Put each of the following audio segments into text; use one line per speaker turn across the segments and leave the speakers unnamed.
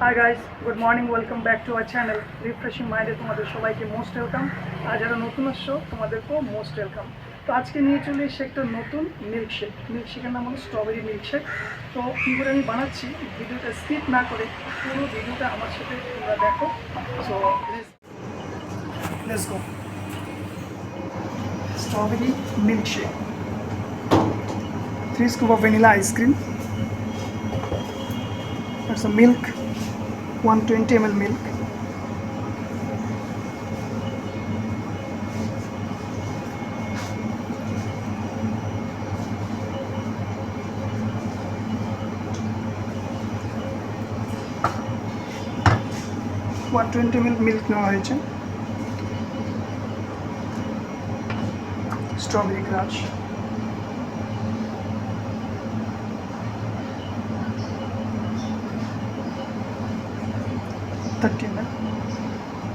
Hi guys, good morning, welcome back to our channel refreshing মাইন্ডে তোমাদের সবাইকে most welcome. আর যারা নতুন আসছো তোমাদেরকেও মোস্ট ওয়েলকাম। তো আজকে নিয়ে চলে এসে একটা নতুন মিল্কশেকের নাম হলো স্ট্রবেরি মিল্কশেক। তো কী করে আমি বানাচ্ছি ভিডিওটা স্কিপ না করে পুরো ভিডিওটা আমার সাথে তোমরা দেখো। So let's go. Strawberry milkshake, 3 scoop of vanilla ice cream. That's a milk, 120 ml milk, milk নেওয়া হয়েছে, strawberry crush,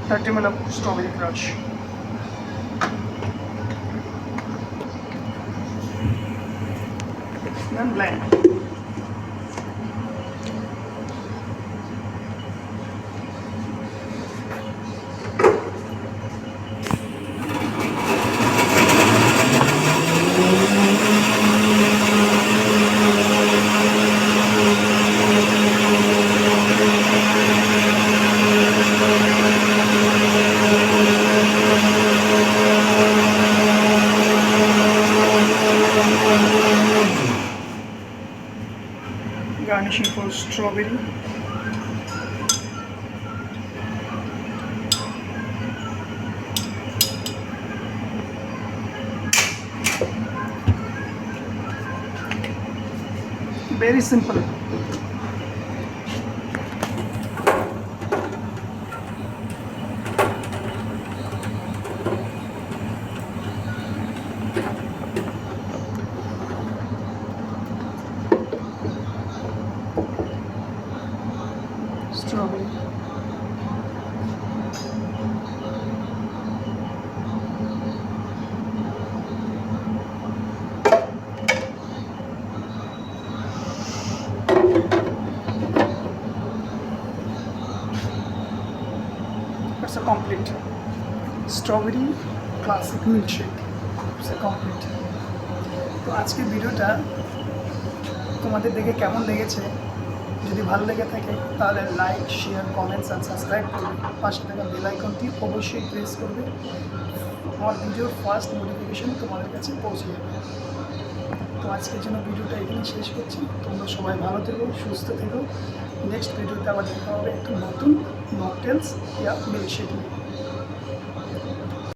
thirty ml of strawberry crush, then blend. Garnishing for strawberry. Very simple. Strawberry. That's a complete strawberry classic milkshake. It's a complete. তো আজকের ভিডিওটা তোমাদের দেখে কেমন লেগেছে? যদি ভালো লেগে থাকে তাহলে লাইক, শেয়ার, কমেন্টস আর সাবস্ক্রাইব করবে। পাশে থাকা বেল আইকনটি অবশ্যই প্রেস করবে। আমার ভিডিওর ফার্স্ট নোটিফিকেশন তোমাদের কাছে পৌঁছে যাবে। তো আজকের জন্য ভিডিওটা এখানে শেষ করছি। তোমরা সবাই ভালো থেকো, সুস্থ থেকো। নেক্সট ভিডিওতে আবার দেখা হবে একটা নতুন মকটেলস ইয়া মিল্কশেক নিয়ে।